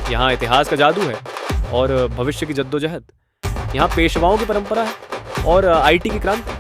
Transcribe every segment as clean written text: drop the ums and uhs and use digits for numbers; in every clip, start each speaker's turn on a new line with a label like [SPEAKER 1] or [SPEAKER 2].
[SPEAKER 1] यहाँ इतिहास का जादू है और भविष्य की जद्दोजहद। यहाँ पेशवाओं की परंपरा है और आईटी की क्रांति।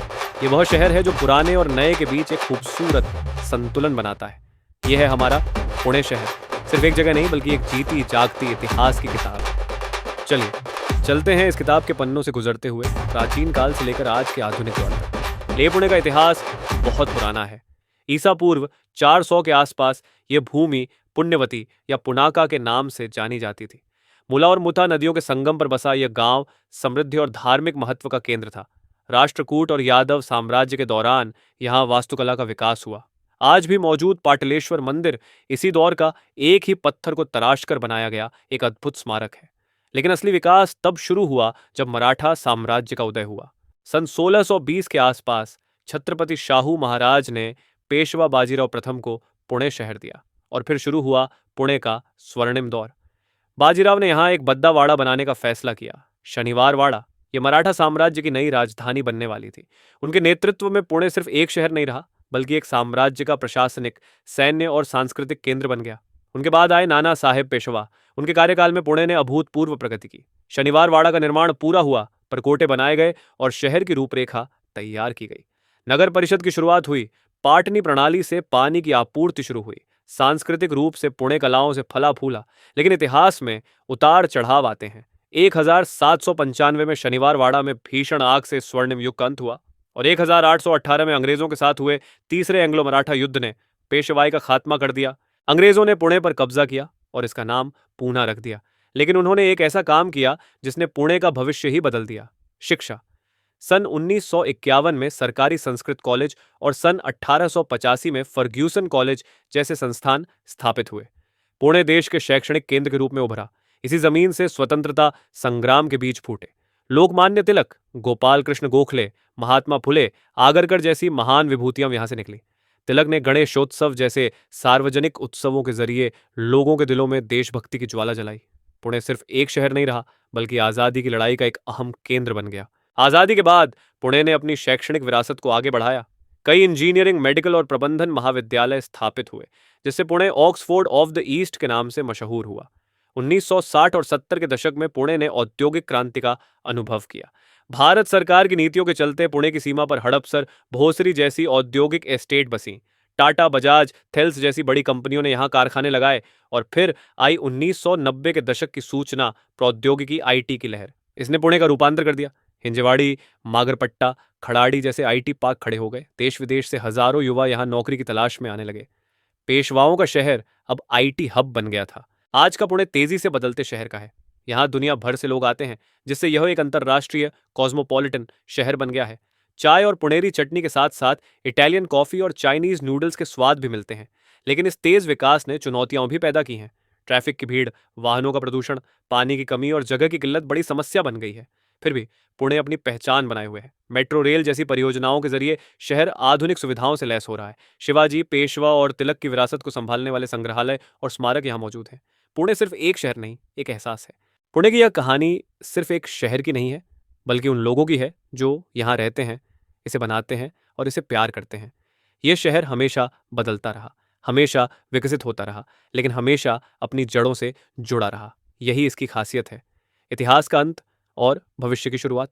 [SPEAKER 1] ये वह शहर है जो पुराने और नए के बीच एक खूबसूरत संतुलन बनाता है। ये है हमारा पुणे शहर, सिर्फ एक जगह नहीं बल्कि एक जीती जागती इतिहास की किताब। चलिए चलते हैं इस किताब के पन्नों से गुजरते हुए प्राचीन काल से लेकर आज के आधुनिक दौर तक। ले पुणे का इतिहास बहुत पुराना है। ईसा पूर्व 400 के आसपास ये भूमि पुण्यवती या पुनाका के नाम से जानी जाती थी। मुला और मुता नदियों के संगम पर बसा यह गांव समृद्धि और धार्मिक महत्व का केंद्र था। राष्ट्रकूट और यादव साम्राज्य के दौरान यहाँ वास्तुकला का विकास हुआ। आज भी मौजूद पाटलेश्वर मंदिर इसी दौर का एक ही पत्थर को तराश कर बनाया गया एक अद्भुत स्मारक है। लेकिन असली विकास तब शुरू हुआ जब मराठा साम्राज्य का उदय हुआ। सन 1620 के आसपास छत्रपति शाहू महाराज ने पेशवा बाजीराव प्रथम को पुणे शहर दिया और फिर शुरू हुआ पुणे का स्वर्णिम दौर। बाजीराव ने यहाँ एक बद्दावाड़ा बनाने का फैसला किया, शनिवार वाड़ा। ये मराठा साम्राज्य की नई राजधानी बनने वाली थी। उनके नेतृत्व में पुणे सिर्फ एक शहर नहीं रहा बल्कि एक साम्राज्य का प्रशासनिक, सैन्य और सांस्कृतिक केंद्र बन गया। उनके बाद आए नाना साहेब पेशवा। उनके कार्यकाल में पुणे ने अभूतपूर्व प्रगति की। शनिवार वाड़ा का निर्माण पूरा हुआ, परकोटे बनाए गए और शहर की रूपरेखा तैयार की गई। नगर परिषद की शुरुआत हुई। पाटनी प्रणाली से पानी की आपूर्ति शुरू हुई। सांस्कृतिक रूप से पुणे कलाओं से फला फूला। लेकिन इतिहास में उतार चढ़ाव आते हैं। 1795 में शनिवार वाड़ा में भीषण आग से स्वर्णिम युग का अंत हुआ और 1818 में अंग्रेजों के साथ हुए तीसरे एंग्लो मराठा युद्ध ने पेशवाई का खात्मा कर दिया। अंग्रेजों ने पुणे पर कब्जा किया और इसका नाम पूना रख दिया। लेकिन उन्होंने एक ऐसा काम किया जिसने पुणे का भविष्य ही बदल दिया, शिक्षा। सन 1951 में सरकारी संस्कृत कॉलेज और सन 1885 में फर्ग्यूसन कॉलेज जैसे संस्थान स्थापित हुए। पुणे देश के शैक्षणिक केंद्र के रूप में उभरा। इसी जमीन से स्वतंत्रता संग्राम के बीज फूटे। लोकमान्य तिलक, गोपाल कृष्ण गोखले, महात्मा फुले, आगरकर जैसी महान विभूतियां यहां से निकली। तिलक ने गणेशोत्सव जैसे सार्वजनिक उत्सवों के जरिए लोगों के दिलों में देशभक्ति की ज्वाला जलाई। पुणे सिर्फ एक शहर नहीं रहा बल्कि आजादी की लड़ाई का एक अहम केंद्र बन गया। आजादी के बाद पुणे ने अपनी शैक्षणिक विरासत को आगे बढ़ाया। कई इंजीनियरिंग, मेडिकल और प्रबंधन महाविद्यालय स्थापित हुए, जिससे Pune Oxford of the east के नाम से मशहूर हुआ। 1960 और 70 के दशक में पुणे ने औद्योगिक क्रांति का अनुभव किया। भारत सरकार की नीतियों के चलते पुणे की सीमा पर हड़पसर, भोसरी जैसी औद्योगिक एस्टेट बसी। टाटा, बजाज, थेल्स जैसी बड़ी कंपनियों ने यहाँ कारखाने लगाए और फिर आई 1990 के दशक की सूचना प्रौद्योगिकी आईटी की लहर। इसने पुणे का रूपांतर कर दिया। हिंजवाड़ी, मागरपट्टा, खड़ाड़ी जैसे आईटी पार्क खड़े हो गए। देश विदेश से हजारों युवा यहाँ नौकरी की तलाश में आने लगे। पेशवाओं का शहर अब आईटी हब बन गया था। आज का पुणे तेजी से बदलते शहर का है। यहाँ दुनिया भर से लोग आते हैं, जिससे यह एक अंतर्राष्ट्रीय कॉस्मोपॉलिटन शहर बन गया है। चाय और पुणेरी चटनी के साथ साथ इटालियन कॉफी और चाइनीज नूडल्स के स्वाद भी मिलते हैं। लेकिन इस तेज विकास ने चुनौतियां भी पैदा की हैं। ट्रैफिक की भीड़, वाहनों का प्रदूषण, पानी की कमी और जगह की किल्लत बड़ी समस्या बन गई है। फिर भी पुणे अपनी पहचान बनाए हुए है। मेट्रो रेल जैसी परियोजनाओं के जरिए शहर आधुनिक सुविधाओं से लैस हो रहा है। शिवाजी, पेशवा और तिलक की विरासत को संभालने वाले संग्रहालय और स्मारक यहाँ मौजूद हैं। पुणे सिर्फ एक शहर नहीं, एक एहसास है। पुणे की यह कहानी सिर्फ एक शहर की नहीं है बल्कि उन लोगों की है जो यहाँ रहते हैं, इसे बनाते हैं और इसे प्यार करते हैं। यह शहर हमेशा बदलता रहा, हमेशा विकसित होता रहा, लेकिन हमेशा अपनी जड़ों से जुड़ा रहा। यही इसकी खासियत है। इतिहास का अंत और भविष्य की शुरुआत।